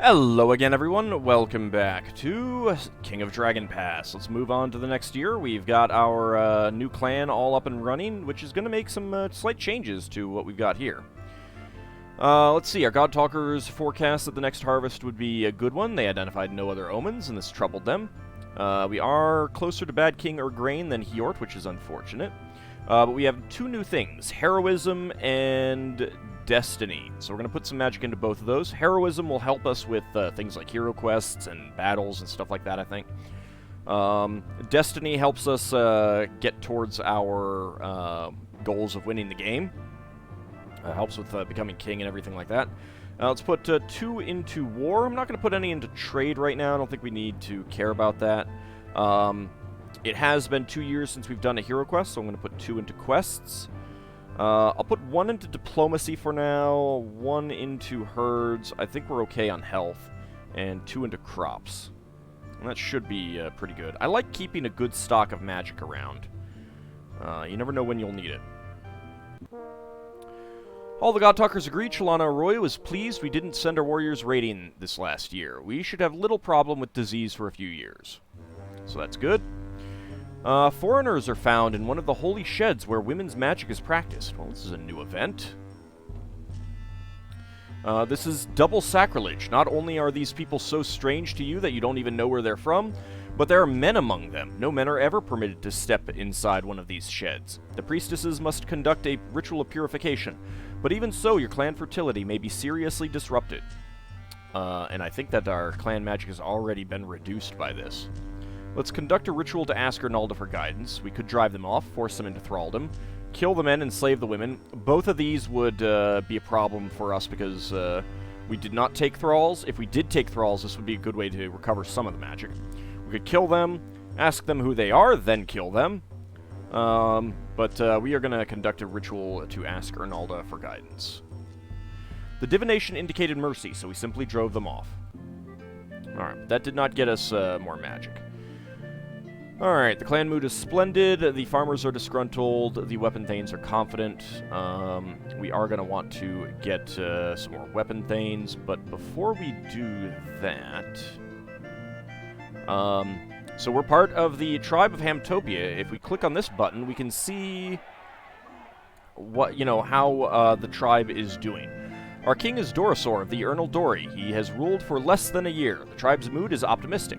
Hello again, everyone. Welcome back to King of Dragon Pass. Let's move on to the next year. We've got our new clan all up and running, which is going to make some slight changes to what we've got here. Let's see. Our God Talkers forecast that the next harvest would be a good one. They identified no other omens, and this troubled them. We are closer to Bad King Urgrain than Hjort, which is unfortunate. But we have two new things, Heroism and Destiny. So we're going to put some magic into both of those. Heroism will help us with things like hero quests and battles and stuff like that, I think. Destiny helps us get towards our goals of winning the game. Helps with becoming king and everything like that. Let's put 2 into war. I'm not going to put any into trade right now. I don't think we need to care about that. It has been 2 years since we've done a hero quest, so I'm going to put 2 into quests. I'll put 1 into diplomacy for now, 1 into herds. I think we're okay on health, and 2 into crops. And that should be pretty good. I like keeping a good stock of magic around. You never know when you'll need it. All the God Talkers agreed. Shalana Arroyo was pleased we didn't send our warriors raiding this last year. We should have little problem with disease for a few years. So that's good. Foreigners are found in one of the holy sheds where women's magic is practiced. Well, this is a new event. This is double sacrilege. Not only are these people so strange to you that you don't even know where they're from, but there are men among them. No men are ever permitted to step inside one of these sheds. The priestesses must conduct a ritual of purification, but even so, your clan fertility may be seriously disrupted. And I think that our clan magic has already been reduced by this. Let's conduct a ritual to ask Ernalda for guidance. We could drive them off, force them into thraldom, kill the men, and slave the women. Both of these would be a problem for us because we did not take thralls. If we did take thralls, this would be a good way to recover some of the magic. We could kill them, ask them who they are, then kill them. But we are going to conduct a ritual to ask Ernalda for guidance. The divination indicated mercy, so we simply drove them off. Alright, that did not get us more magic. Alright, the clan mood is splendid, the farmers are disgruntled, the weapon thanes are confident. We are going to want to get some more weapon thanes, but before we do that... so we're part of the tribe of Hamtopia. If we click on this button, we can see what, how the tribe is doing. Our king is Dorasaur of the Ernal Dori. He has ruled for less than a year. The tribe's mood is optimistic.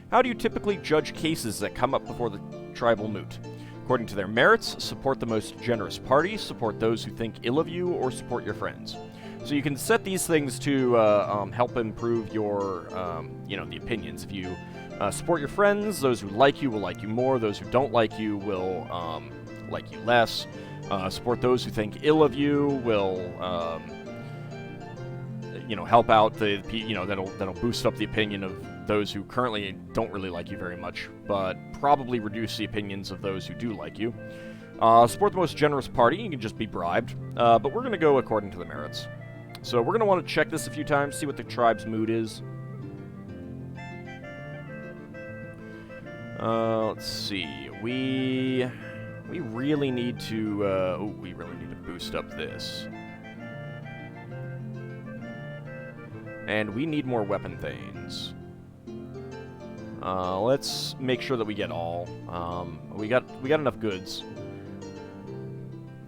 How do you typically judge cases that come up before the tribal moot? According to their merits, support the most generous party, support those who think ill of you, or support your friends. So you can set these things to help improve your, the opinions. If you support your friends, those who like you will like you more, those who don't like you will like you less. Support those who think ill of you will, help out the, that'll boost up the opinion of those who currently don't really like you very much, but probably reduce the opinions of those who do like you. Support the most generous party. You can just be bribed, but we're going to go according to the merits. So we're going to want to check this a few times, see what the tribe's mood is. Let's see. We really need to, we really need to boost up this. And we need more weapon thanes. Let's make sure that we get all. We got enough goods.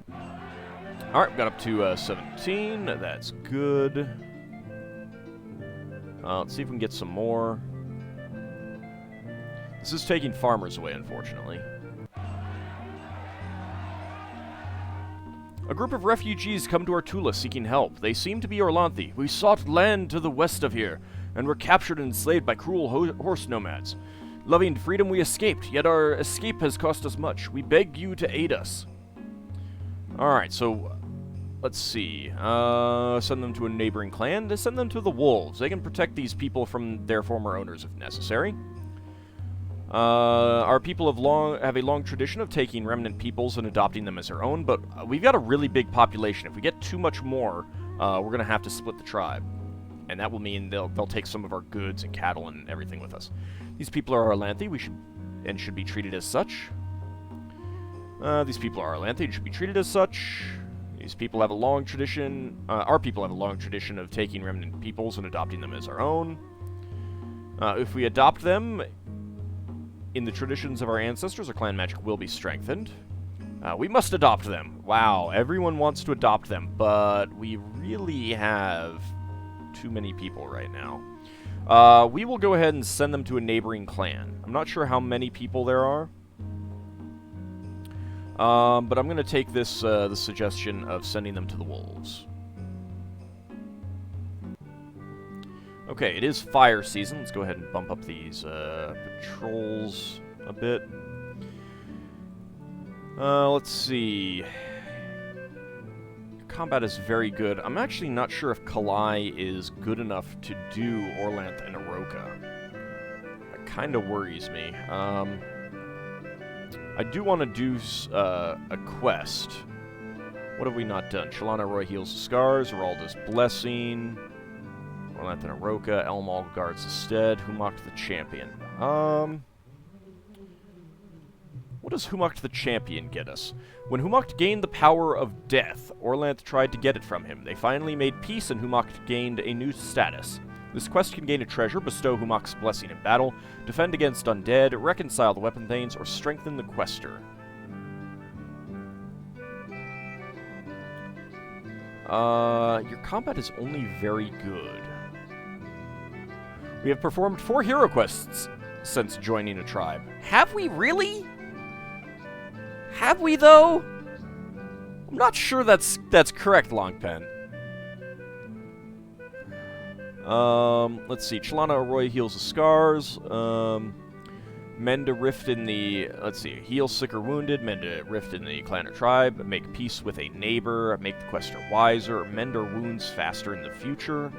Alright, we got up to 17. That's good. Let's see if we can get some more. This is taking farmers away, unfortunately. A group of refugees come to Artula seeking help. They seem to be Orlanthi. We sought land to the west of here, and were captured and enslaved by cruel horse nomads. Loving freedom we escaped, yet our escape has cost us much. We beg you to aid us. Alright, so let's see. Send them to a neighboring clan. Send them to the wolves. They can protect these people from their former owners if necessary. Our people have a long tradition of taking remnant peoples and adopting them as their own, but we've got a really big population. If we get too much more, we're going to have to split the tribe. And that will mean they'll take some of our goods and cattle and everything with us. These people are Orlanthi. We should be treated as such. These people are Orlanthi and should be treated as such. These people have a long tradition, our people have a long tradition of taking remnant peoples and adopting them as our own. If we adopt them in the traditions of our ancestors, our clan magic will be strengthened. We must adopt them. Wow, everyone wants to adopt them, but we really have too many people right now. We will go ahead and send them to a neighboring clan. I'm not sure how many people there are. But I'm going to take this the suggestion of sending them to the wolves. Okay, it is fire season. Let's go ahead and bump up these patrols a bit. Let's see. Combat is very good. I'm actually not sure if Kalai is good enough to do Orlanth and Aroka. That kind of worries me. I do want to do a quest. What have we not done? Shalana Roy heals the scars, Aralda's blessing, Orlanth and Aroka, Elmal guards the stead, Humakt the champion. What does Humakt the champion get us? When Humakt gained the power of death, Orlanth tried to get it from him. They finally made peace and Humakt gained a new status. This quest can gain a treasure, bestow Humakt's blessing in battle, defend against undead, reconcile the weapon thanes, or strengthen the quester. Your combat is only very good. We have performed 4 hero quests since joining a tribe. Have we really? Have we, though? I'm not sure that's correct, Longpen. Let's see. Chalana Roy heals the scars. Mend a rift in the... Let's see. Heal sick or wounded. Mend a rift in the clan or tribe. Make peace with a neighbor. Make the quester wiser. Mend our wounds faster in the future.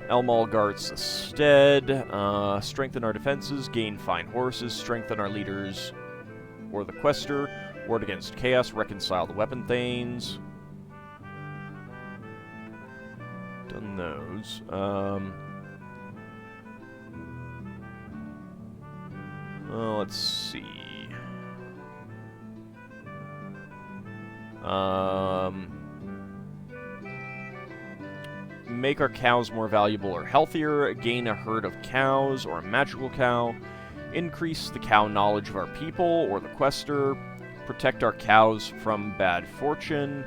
Elmal guards the stead. Strengthen our defenses. Gain fine horses. Strengthen our leaders or the quester. Ward against chaos. Reconcile the weapon thanes. Done those. Let's see. Make our cows more valuable or healthier. Gain a herd of cows or a magical cow. Increase the cow knowledge of our people or the quester. Protect our cows from bad fortune.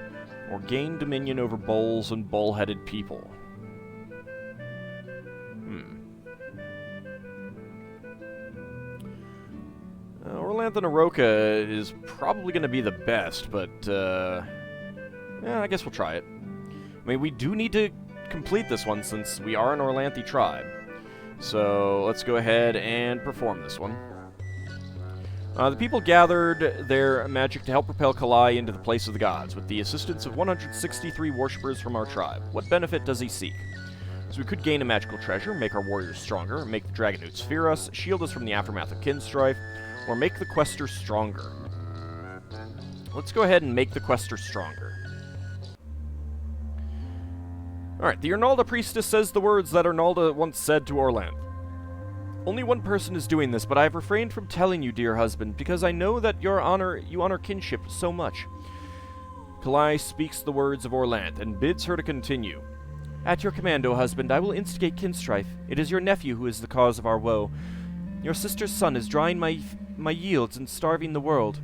Or gain dominion over bulls and bull-headed people. Orlanth and Aroka is probably going to be the best, but, yeah, I guess we'll try it. I mean, we do need to complete this one since we are an Orlanthi tribe. So, let's go ahead and perform this one. The people gathered their magic to help propel Kalai into the place of the gods, with the assistance of 163 worshippers from our tribe. What benefit does he seek? So we could gain a magical treasure, make our warriors stronger, make the Dragonoots fear us, shield us from the aftermath of kin strife, or make the quester stronger. Let's go ahead and make the quester stronger. Alright, the Arnalda priestess says the words that Arnalda once said to Orlanth. Only one person is doing this, but I have refrained from telling you, dear husband, because I know that you honor kinship so much. Kalai speaks the words of Orlanth and bids her to continue. At your command, O husband, I will instigate kin strife. It is your nephew who is the cause of our woe. Your sister's son is drying my yields and starving the world.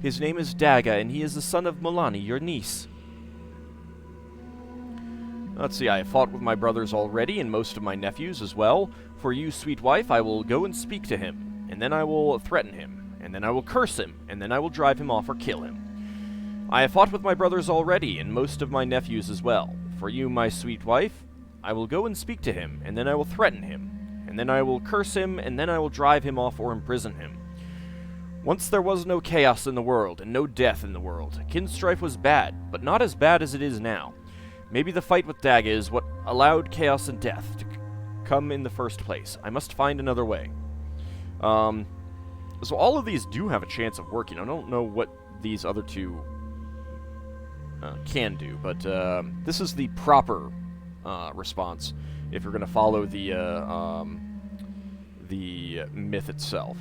His name is Daga, and he is the son of Mulani, your niece. Let's see, I have fought with my brothers already, and most of my nephews as well. For you, sweet wife, I will go and speak to him, and then I will threaten him, and then I will curse him, and then I will drive him off or kill him. I have fought with my brothers already, and most of my nephews as well. For you, my sweet wife, I will go and speak to him, and then I will threaten him, and then I will curse him, and then I will drive him off or imprison him. Once there was no chaos in the world, and no death in the world. Kin strife was bad, but not as bad as it is now. Maybe the fight with Daga is what allowed chaos and death to come in the first place. I must find another way. So all of these do have a chance of working. I don't know what these other two can do, but this is the proper response if you're going to follow the myth itself.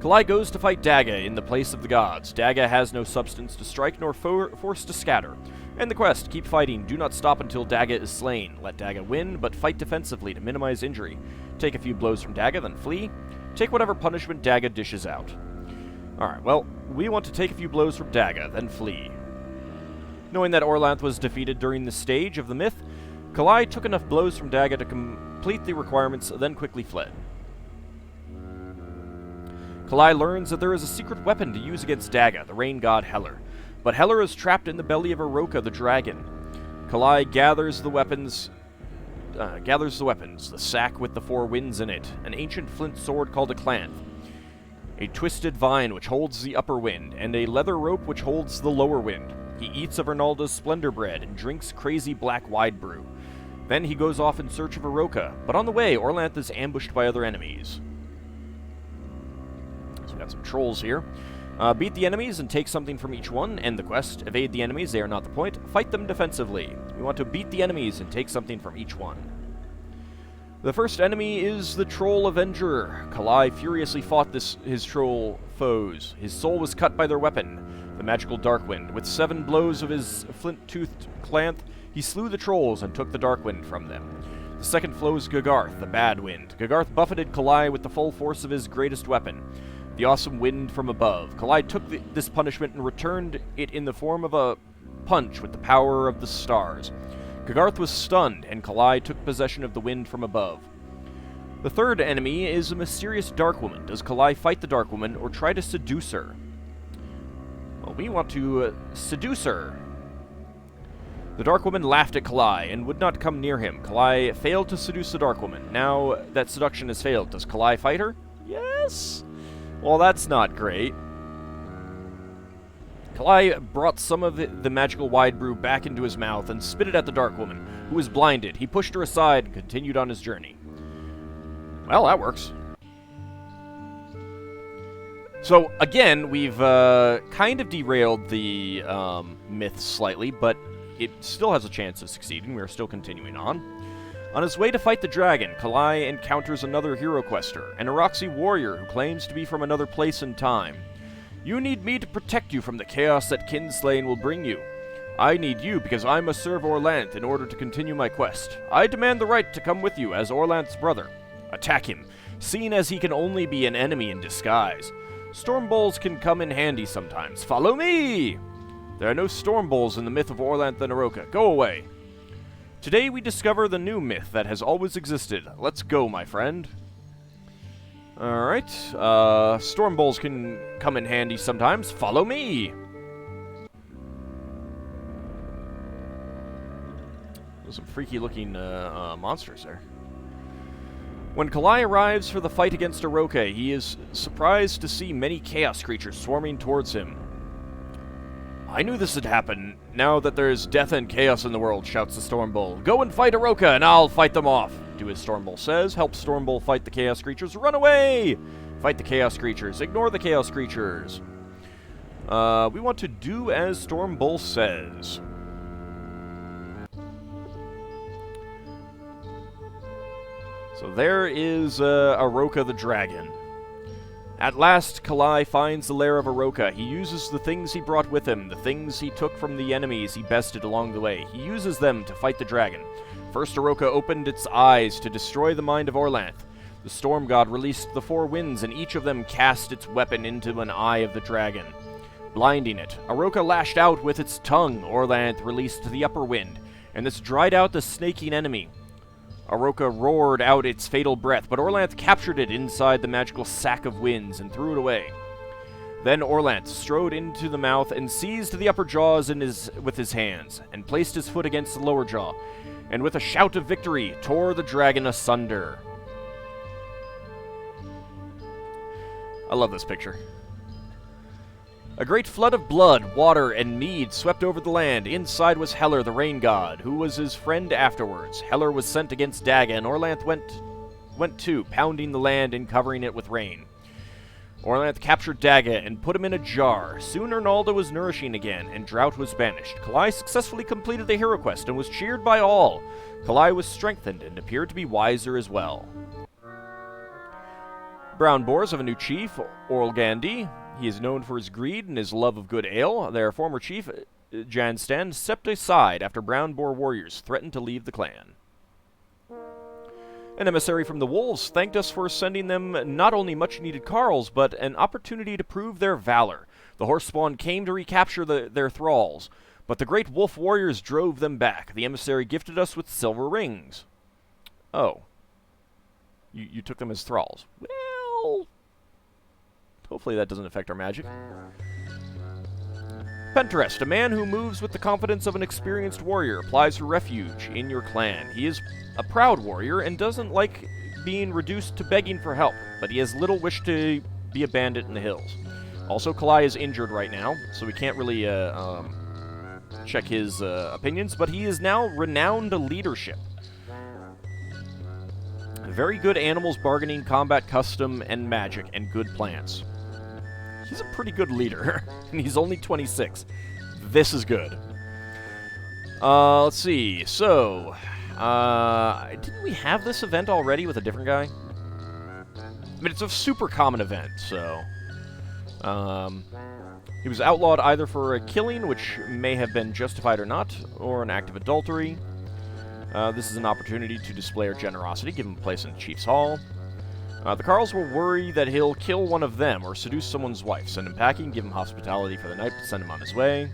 Kalai goes to fight Daga in the place of the gods. Daga has no substance to strike nor force to scatter. End the quest. Keep fighting. Do not stop until Daga is slain. Let Daga win, but fight defensively to minimize injury. Take a few blows from Daga, then flee. Take whatever punishment Daga dishes out. Alright, well, we want to take a few blows from Daga, then flee. Knowing that Orlanth was defeated during this stage of the myth, Kalai took enough blows from Daga to complete the requirements, then quickly fled. Kalai learns that there is a secret weapon to use against Daga, the rain god Heller. But Heller is trapped in the belly of Aroka the dragon. Kalai gathers the weapons, the sack with the 4 winds in it, an ancient flint sword called a clanth, a twisted vine which holds the upper wind, and a leather rope which holds the lower wind. He eats of Arnalda's splendor bread and drinks crazy black wide brew. Then he goes off in search of Aroka, but on the way, Orlanth is ambushed by other enemies. So we got some trolls here. Beat the enemies and take something from each one. End the quest. Evade the enemies, they are not the point. Fight them defensively. We want to beat the enemies and take something from each one. The first enemy is the Troll Avenger. Kalai furiously fought his troll foes. His soul was cut by their weapon, the magical Darkwind. With 7 blows of his flint-toothed clanth, he slew the trolls and took the Darkwind from them. The second flows Gagarth, the Bad Wind. Gagarth buffeted Kalai with the full force of his greatest weapon, the awesome wind from above. Kalai took this punishment and returned it in the form of a punch with the power of the stars. Gagarth was stunned, and Kalai took possession of the wind from above. The third enemy is a mysterious Dark Woman. Does Kalai fight the Dark Woman or try to seduce her? Well, we want to seduce her. The Dark Woman laughed at Kalai and would not come near him. Kalai failed to seduce the Dark Woman. Now that seduction has failed, does Kalai fight her? Yes! Well, that's not great. Kalai brought some of the magical wide brew back into his mouth and spit it at the Dark Woman, who was blinded. He pushed her aside and continued on his journey. Well, that works. So, again, we've kind of derailed the myth slightly, but it still has a chance of succeeding. We are still continuing on. On his way to fight the dragon, Kalai encounters another hero quester, an Araxi warrior who claims to be from another place and time. You need me to protect you from the chaos that Kinslaying will bring you. I need you because I must serve Orlanth in order to continue my quest. I demand the right to come with you as Orlanth's brother. Attack him, seeing as he can only be an enemy in disguise. Storm bowls can come in handy sometimes. Follow me! There are no storm bowls in the myth of Orlanth and Aroka. Go away. Today we discover the new myth that has always existed. Let's go, my friend. Alright, storm bowls can come in handy sometimes. Follow me! There's some freaky looking monsters there. When Kalai arrives for the fight against Aroka, he is surprised to see many chaos creatures swarming towards him. I knew this would happen, now that there is death and chaos in the world, shouts the Stormbull. Go and fight Aroka, and I'll fight them off. Do as Stormbull says. Help Stormbull fight the chaos creatures. Run away! Fight the chaos creatures. Ignore the chaos creatures. We want to do as Stormbull says. So there is Aroka the dragon. At last, Kalai finds the lair of Aroka. He uses the things he brought with him, the things he took from the enemies he bested along the way. He uses them to fight the dragon. First, Aroka opened its eyes to destroy the mind of Orlanth. The storm god released the 4 winds, and each of them cast its weapon into an eye of the dragon, blinding it. Aroka lashed out with its tongue. Orlanth released the upper wind, and this dried out the snaking enemy. Aroka roared out its fatal breath, but Orlanth captured it inside the magical sack of winds and threw it away. Then Orlanth strode into the mouth and seized the upper jaws with his hands, and placed his foot against the lower jaw, and with a shout of victory, tore the dragon asunder. I love this picture. A great flood of blood, water, and mead swept over the land. Inside was Heller, the rain god, who was his friend afterwards. Heller was sent against Daga, and Orlanth went too, pounding the land and covering it with rain. Orlanth captured Daga and put him in a jar. Soon Arnalda was nourishing again, and drought was banished. Kalai successfully completed the hero quest and was cheered by all. Kalai was strengthened and appeared to be wiser as well. Brown Boars have a new chief, AuldDragon. He is known for his greed and his love of good ale. Their former chief, Janstan, stepped aside after Brown Boar warriors threatened to leave the clan. An emissary from the Wolves thanked us for sending them not only much-needed carls, but an opportunity to prove their valor. The horse spawn came to recapture their thralls, but the great wolf warriors drove them back. The emissary gifted us with silver rings. Oh. You took them as thralls. Well, hopefully that doesn't affect our magic. Penterest, a man who moves with the confidence of an experienced warrior, applies for refuge in your clan. He is a proud warrior and doesn't like being reduced to begging for help, but he has little wish to be a bandit in the hills. Also, Kalai is injured right now, so we can't really check his opinions, but he is now renowned leadership. Very good animals, bargaining, combat, custom, and magic, and good plants. He's a pretty good leader, and he's only 26. This is good. Let's see. So, didn't we have this event already with a different guy? I mean, it's a super common event, so... he was outlawed either for a killing, which may have been justified or not, or an act of adultery. This is an opportunity to display our generosity, give him a place in the Chief's Hall. The Carls will worry that he'll kill one of them or seduce someone's wife. Send him packing, give him hospitality for the night, send him on his way.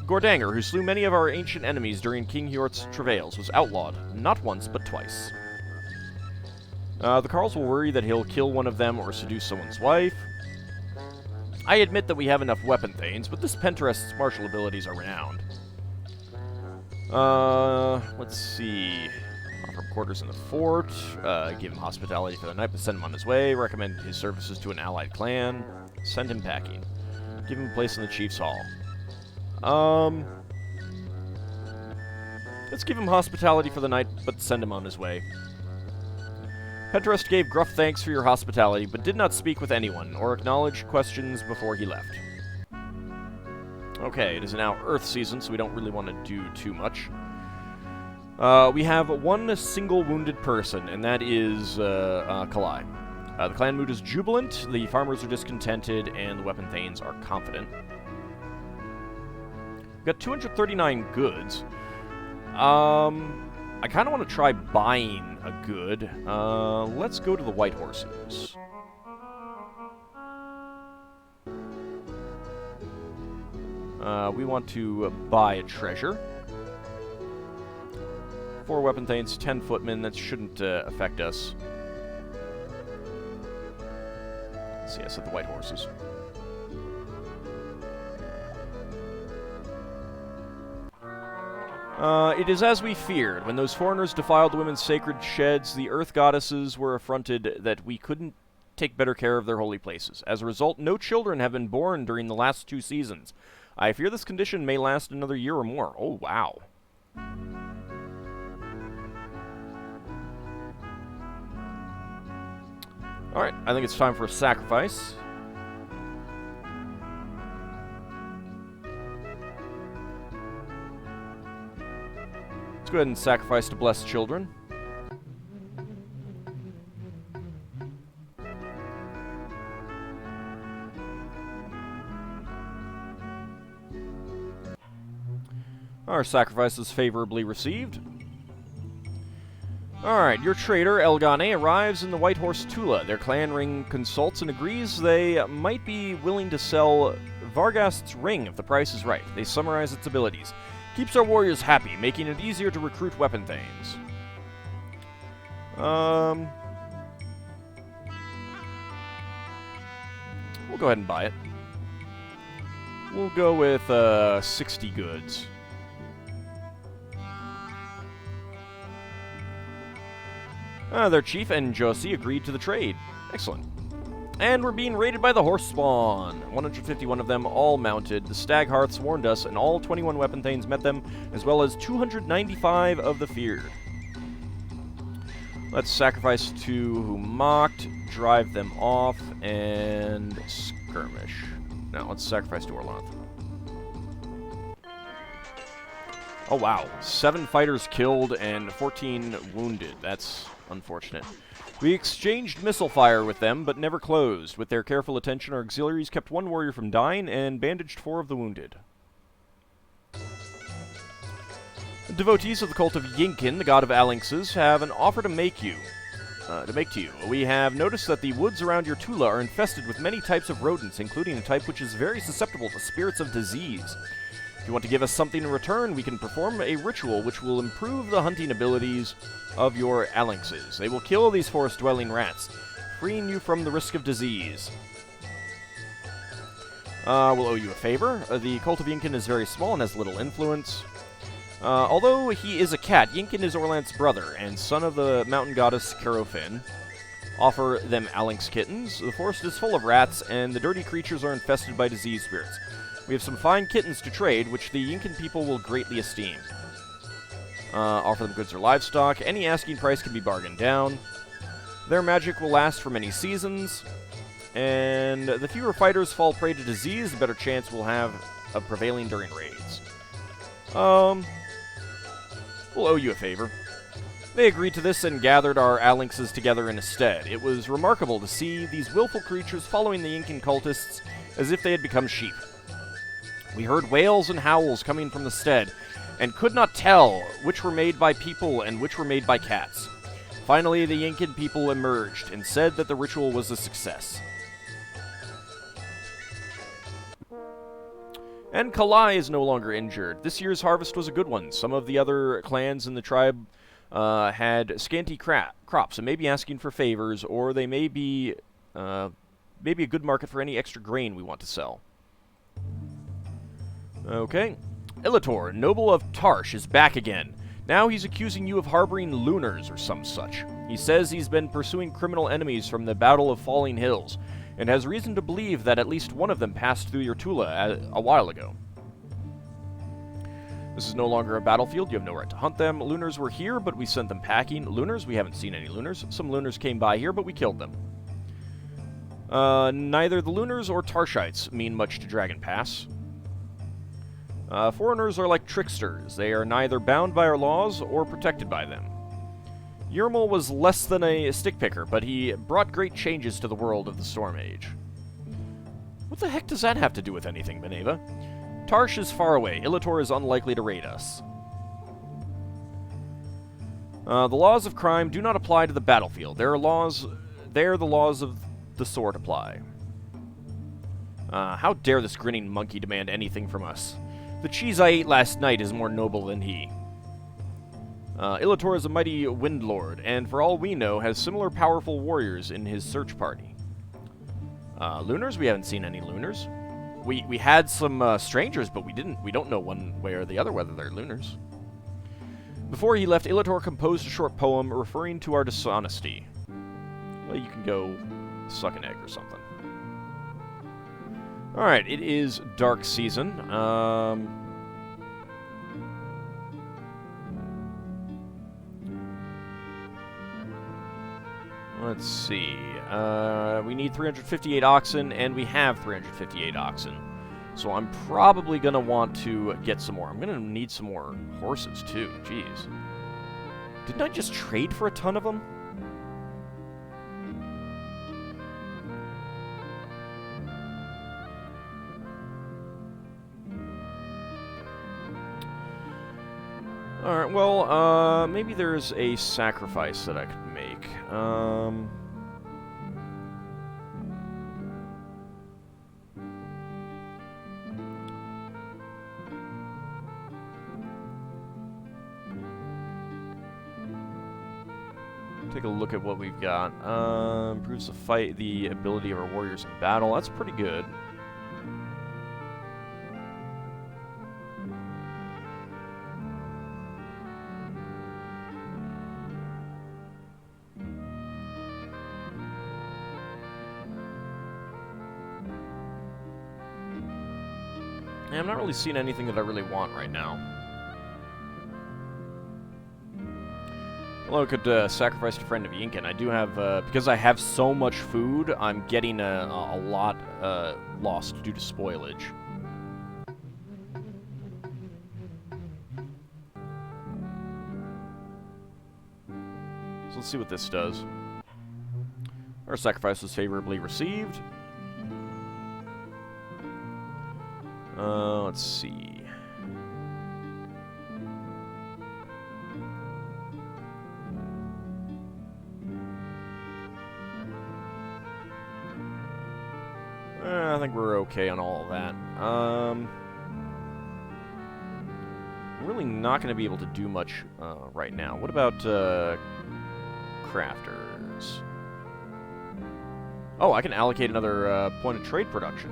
Gordanger, who slew many of our ancient enemies during King Hjort's travails, was outlawed, not once, but twice. The Carls will worry that he'll kill one of them or seduce someone's wife. I admit that we have enough weapon thanes, but this Penterest's martial abilities are renowned. Let's see. Offer him quarters in the fort. Give him hospitality for the night, but send him on his way. Recommend his services to an allied clan. Send him packing. Give him a place in the Chief's Hall. Let's give him hospitality for the night, but send him on his way. Penterest gave gruff thanks for your hospitality, but did not speak with anyone, or acknowledge questions before he left. Okay, it is now Earth season, so we don't really want to do too much. We have one single wounded person, and that is Kalai. The clan mood is jubilant, the farmers are discontented, and the weapon thanes are confident. We've got 239 goods. I kind of want to try buying a good. Let's go to the White Horses. We want to buy a treasure. 4 weapon thanes, 10 footmen. That shouldn't affect us. Let's see, I said the White Horses. It is as we feared. When those foreigners defiled the women's sacred sheds, the earth goddesses were affronted that we couldn't take better care of their holy places. As a result, no children have been born during the last 2 seasons. I fear this condition may last another year or more. Oh, wow. Alright, I think it's time for a sacrifice. Let's go ahead and sacrifice to bless children. Our sacrifice is favorably received. Alright, your trader, Elgane, arrives in the White Horse Tula. Their clan ring consults and agrees they might be willing to sell Vargast's ring if the price is right. They summarize its abilities. Keeps our warriors happy, making it easier to recruit weapon thanes. We'll go ahead and buy it. We'll go with 60 goods. Their chief and Josie agreed to the trade. Excellent. And we're being raided by the horse spawn. 151 of them, all mounted. The stag hearths warned us, and all 21 weapon thanes met them, as well as 295 of the feared. Let's sacrifice to who mocked, drive them off, and skirmish. Now, let's sacrifice to Orlanth. Oh, wow. 7 fighters killed and 14 wounded. That's Unfortunate. We exchanged missile fire with them, but never closed. With their careful attention, our auxiliaries kept one warrior from dying and bandaged 4 of the wounded. Devotees of the cult of Yinkin, the god of Alinxes, have an offer to make to you. We have noticed that the woods around your Tula are infested with many types of rodents, including a type which is very susceptible to spirits of disease. If you want to give us something in return, we can perform a ritual which will improve the hunting abilities of your Alinxes. They will kill these forest-dwelling rats, freeing you from the risk of disease. We'll owe you a favor. The cult of Yinkin is very small and has little influence. Although he is a cat, Yinkin is Orlanth's brother and son of the mountain goddess Kerofin. Offer them Alinx kittens. The forest is full of rats, and the dirty creatures are infested by disease spirits. We have some fine kittens to trade, which the Yinkin people will greatly esteem. Offer them goods or livestock. Any asking price can be bargained down. Their magic will last for many seasons. And the fewer fighters fall prey to disease, the better chance we'll have of prevailing during raids. We'll owe you a favor. They agreed to this and gathered our Alinxes together in a stead. It was remarkable to see these willful creatures following the Yinkin cultists as if they had become sheep. We heard wails and howls coming from the stead, and could not tell which were made by people and which were made by cats. Finally, the Yinkin people emerged and said that the ritual was a success. And Kalai is no longer injured. This year's harvest was a good one. Some of the other clans in the tribe had scanty crops and may be asking for favors, or they may be maybe a good market for any extra grain we want to sell. Okay. Ilator, noble of Tarsh, is back again. Now he's accusing you of harboring lunars or some such. He says he's been pursuing criminal enemies from the Battle of Falling Hills, and has reason to believe that at least one of them passed through your Tula a while ago. This is no longer a battlefield. You have no right to hunt them. Lunars were here, but we sent them packing. Lunars? We haven't seen any lunars. Some lunars came by here, but we killed them. Neither the lunars or Tarshites mean much to Dragon Pass. Foreigners are like tricksters. They are neither bound by our laws or protected by them. Yermal was less than a stick picker, but he brought great changes to the world of the Storm Age. What the heck does that have to do with anything, Beneva? Tarsh is far away. Ilator is unlikely to raid us. The laws of crime do not apply to the battlefield. There, the laws of the sword apply. How dare this grinning monkey demand anything from us? The cheese I ate last night is more noble than he. Ilator is a mighty windlord, and for all we know, has similar powerful warriors in his search party. Lunars? We haven't seen any lunars. We had some strangers, but we don't know one way or the other whether they're lunars. Before he left, Ilator composed a short poem referring to our dishonesty. Well, you can go suck an egg or something. Alright, it is dark season. Let's see. We need 358 oxen, and we have 358 oxen. So I'm probably going to want to get some more. I'm going to need some more horses, too. Jeez. Didn't I just trade for a ton of them? Alright, well, maybe there's a sacrifice that I could make. Take a look at what we've got. Improves the ability of our warriors in battle. That's pretty good. Yeah, I'm not really seeing anything that I really want right now. Well, I could sacrifice a friend of Yinkin. I do have, because I have so much food, I'm getting a lot lost due to spoilage. So let's see what this does. Our sacrifice was favorably received. Let's see. I think we're okay on all of that. We're really not going to be able to do much right now. What about crafters? Oh, I can allocate another point of trade production.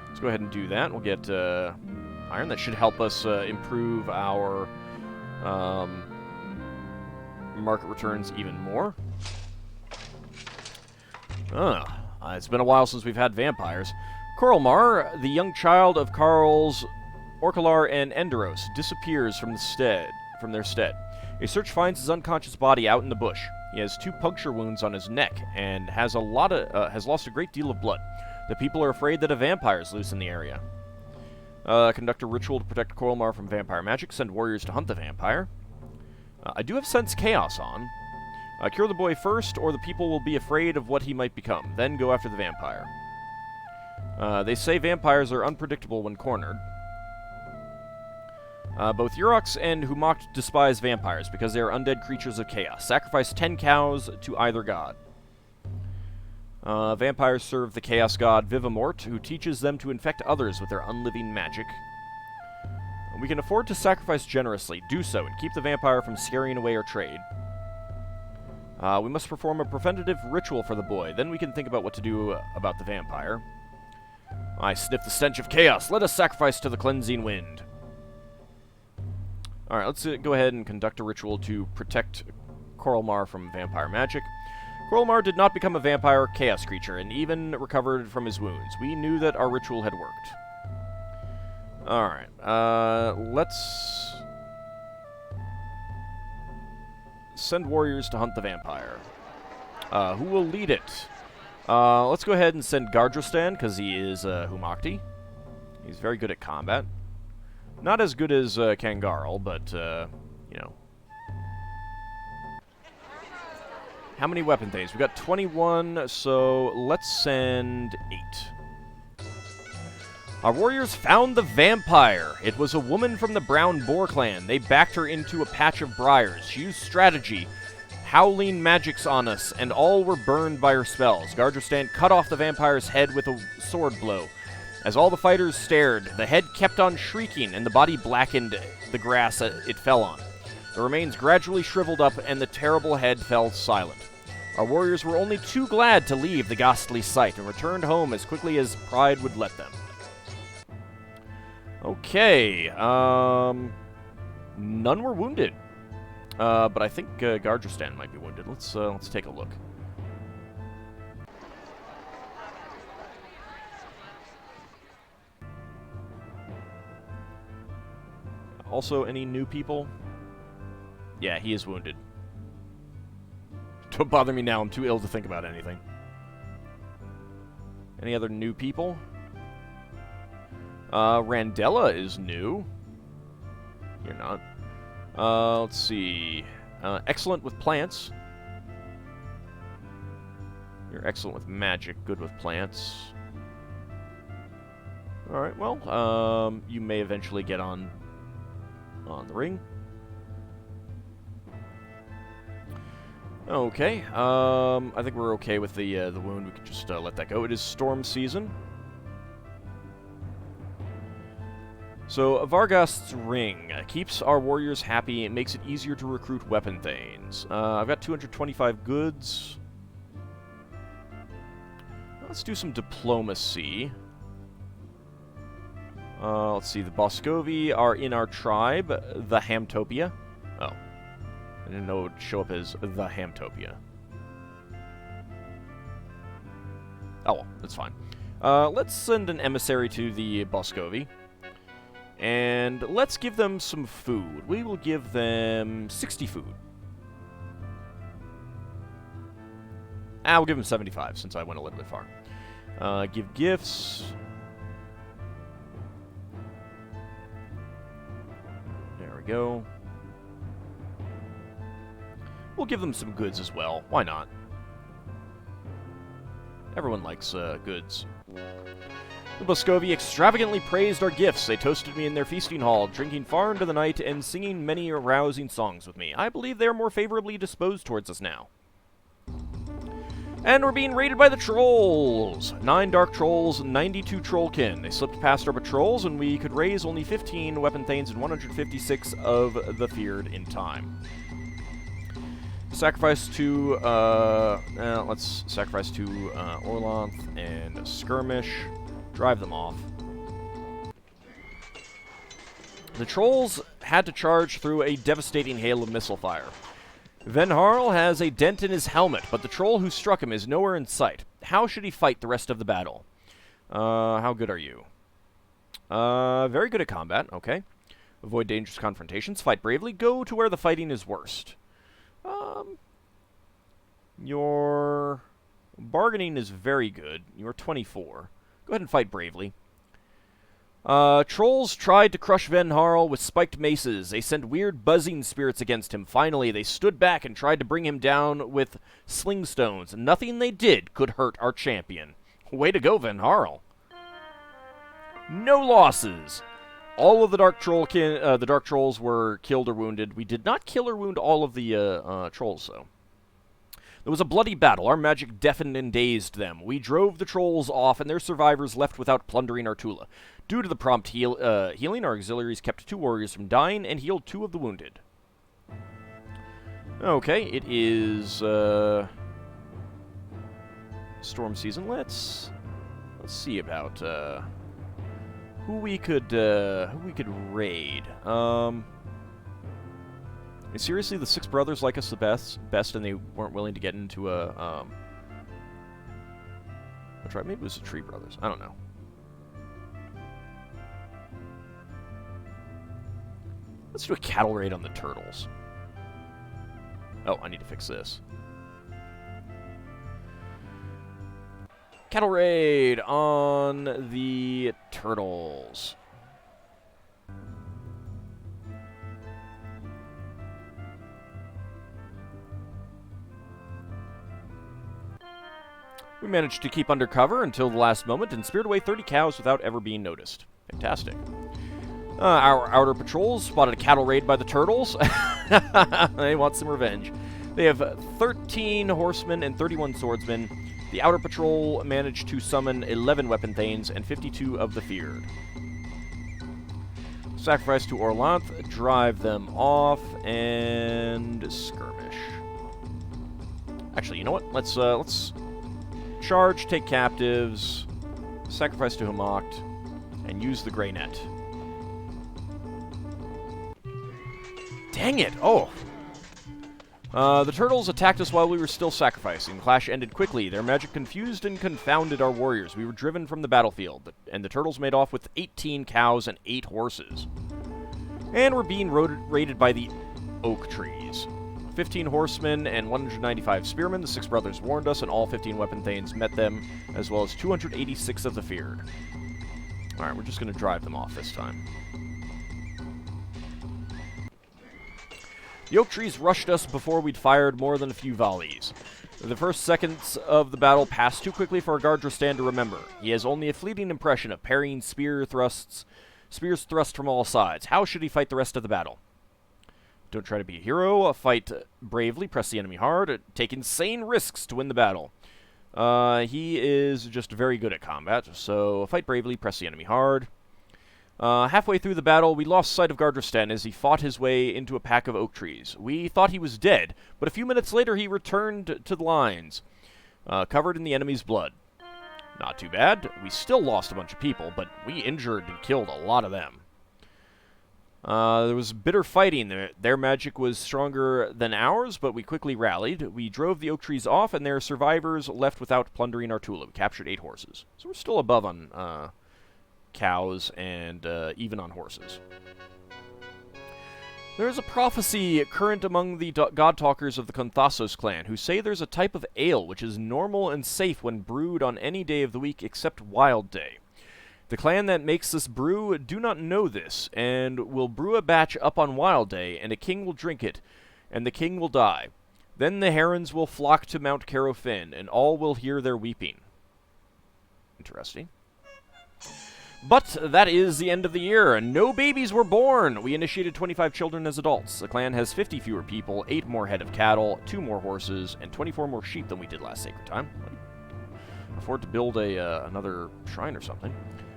Let's go ahead and do that. We'll get iron. That should help us improve our market returns even more. It's been a while since we've had vampires. Coralmar, the young child of Carl's Orcalar and Enderos, disappears from their stead. A search finds his unconscious body out in the bush. He has 2 puncture wounds on his neck and has lost a great deal of blood. The people are afraid that a vampire is loose in the area. Conduct a ritual to protect Coralmar from vampire magic. Send warriors to hunt the vampire. I do have Sense Chaos on. Cure the boy first, or the people will be afraid of what he might become. Then go after the vampire. They say vampires are unpredictable when cornered. Both Urox and Humoct despise vampires because they are undead creatures of chaos. Sacrifice 10 cows to either god. Vampires serve the chaos god Vivamort, who teaches them to infect others with their unliving magic. We can afford to sacrifice generously. Do so, and keep the vampire from scaring away our trade. We must perform a preventative ritual for the boy. Then we can think about what to do about the vampire. I sniff the stench of chaos. Let us sacrifice to the cleansing wind. Alright, let's go ahead and conduct a ritual to protect Coralmar from vampire magic. Coralmar did not become a vampire chaos creature, and even recovered from his wounds. We knew that our ritual had worked. Alright, let's send warriors to hunt the vampire. Who will lead it? Let's go ahead and send Gardrostan, because he is Humocti. He's very good at combat. Not as good as Kangarl, but, you know. How many weapon things? We've got 21, so let's send 8. Our warriors found the vampire. It was a woman from the Brown Boar clan. They backed her into a patch of briars. She used strategy, howling magics on us, and all were burned by her spells. Gardrostan cut off the vampire's head with a sword blow. As all the fighters stared, the head kept on shrieking, and the body blackened the grass it fell on. The remains gradually shriveled up, and the terrible head fell silent. Our warriors were only too glad to leave the ghastly sight, and returned home as quickly as pride would let them. Okay, none were wounded. But I think Gardrostan might be wounded. Let's take a look. Also, any new people? Yeah, he is wounded. Don't bother me now, I'm too ill to think about anything. Any other new people? Randella is new. You're not. Let's see. Excellent with plants. You're excellent with magic, good with plants. Alright, well, you may eventually get on the ring. Okay, I think we're okay with the wound. We can just let that go. It is storm season. So, Varghast's ring keeps our warriors happy and makes it easier to recruit weapon thanes. I've got 225 goods. Let's do some diplomacy. Let's see, the Boscovi are in our tribe, the Hamtopia. Oh. I didn't know it would show up as the Hamtopia. Oh, well, that's fine. Let's send an emissary to the Boscovi. And let's give them some food. We will give them 60 food. We'll give them 75, since I went a little bit far. Give gifts. There we go. We'll give them some goods as well. Why not? Everyone likes goods. The Boscovi extravagantly praised our gifts. They toasted me in their feasting hall, drinking far into the night and singing many arousing songs with me. I believe they are more favorably disposed towards us now. And we're being raided by the trolls! 9 dark trolls, 92 trollkin. They slipped past our patrols, and we could raise only 15 weapon thanes and 156 of the feared in time. Sacrifice to, let's sacrifice to Orlanth and Skirmish. Drive them off. The trolls had to charge through a devastating hail of missile fire. Venharl has a dent in his helmet, but the troll who struck him is nowhere in sight. How should he fight the rest of the battle? How good are you? Very good at combat, okay. Avoid dangerous confrontations, fight bravely, go to where the fighting is worst. Your bargaining is very good. You're 24. Go ahead and fight bravely. Trolls tried to crush Venharl with spiked maces. They sent weird buzzing spirits against him. Finally, they stood back and tried to bring him down with sling stones. Nothing they did could hurt our champion. Way to go, Venharl. No losses. All of the dark trolls were killed or wounded. We did not kill or wound all of the trolls, though. There was a bloody battle. Our magic deafened and dazed them. We drove the trolls off, and their survivors left without plundering our Tula. Due to the prompt healing, our auxiliaries kept 2 warriors from dying and healed 2 of the wounded. Okay, it is storm season. Let's see about who we could raid. Seriously, the 6 brothers like us the best, and they weren't willing to get into a tribe. Maybe it was the Tree Brothers. I don't know. Let's do a cattle raid on the turtles. Oh, I need to fix this. Cattle raid on the turtles. We managed to keep undercover until the last moment and speared away 30 cows without ever being noticed. Fantastic. Our outer patrols spotted a cattle raid by the turtles. They want some revenge. They have 13 horsemen and 31 swordsmen. The outer patrol managed to summon 11 weapon thanes and 52 of the feared. Sacrifice to Orlanth, drive them off, and skirmish. Actually, you know what? Let's charge, take captives, sacrifice to Hamacht, and use the Grey Net. Dang it! Oh! The turtles attacked us while we were still sacrificing. The clash ended quickly. Their magic confused and confounded our warriors. We were driven from the battlefield, and the turtles made off with 18 cows and 8 horses. And we're being raided by the oak trees. 15 horsemen and 195 spearmen. The 6 brothers warned us, and all 15 weapon thanes met them, as well as 286 of the feared. Alright, we're just going to drive them off this time. The oak trees rushed us before we'd fired more than a few volleys. The first seconds of the battle passed too quickly for our Gardrestan to remember. He has only a fleeting impression of parrying spears thrust from all sides. How should he fight the rest of the battle? Don't try to be a hero. Fight bravely. Press the enemy hard. Take insane risks to win the battle. He is just very good at combat. So fight bravely. Press the enemy hard. Halfway through the battle, we lost sight of Gardrestan as he fought his way into a pack of oak trees. We thought he was dead, but a few minutes later he returned to the lines, covered in the enemy's blood. Not too bad. We still lost a bunch of people, but we injured and killed a lot of them. There was bitter fighting. Their magic was stronger than ours, but we quickly rallied. We drove the oak trees off, and their survivors left without plundering our Tula. We captured 8 horses. So we're still above on cows and even on horses. There is a prophecy current among the god-talkers of the Conthassos clan who say there's a type of ale which is normal and safe when brewed on any day of the week except Wild Day. The clan that makes this brew do not know this, and will brew a batch up on Wild Day, and a king will drink it, and the king will die. Then the herons will flock to Mount Carofin, and all will hear their weeping. Interesting. But that is the end of the year, and no babies were born! We initiated 25 children as adults. The clan has 50 fewer people, 8 more head of cattle, 2 more horses, and 24 more sheep than we did last Sacred Time. Afford to build another shrine or something.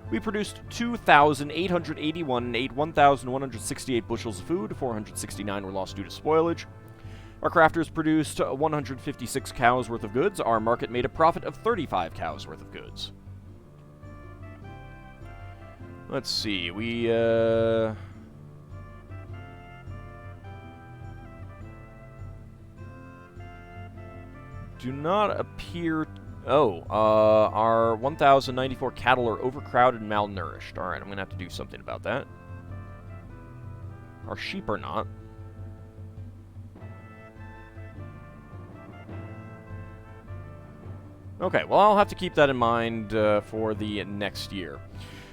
We produced 2,881 and ate 1,168 bushels of food. 469 were lost due to spoilage. Our crafters produced 156 cows worth of goods. Our market made a profit of 35 cows worth of goods. Let's see, we, do not appear... Oh, our 1,094 cattle are overcrowded and malnourished. Alright, I'm gonna have to do something about that. Our sheep are not. Okay, well, I'll have to keep that in mind for the next year.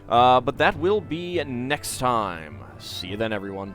But that will be next time. See you then, everyone.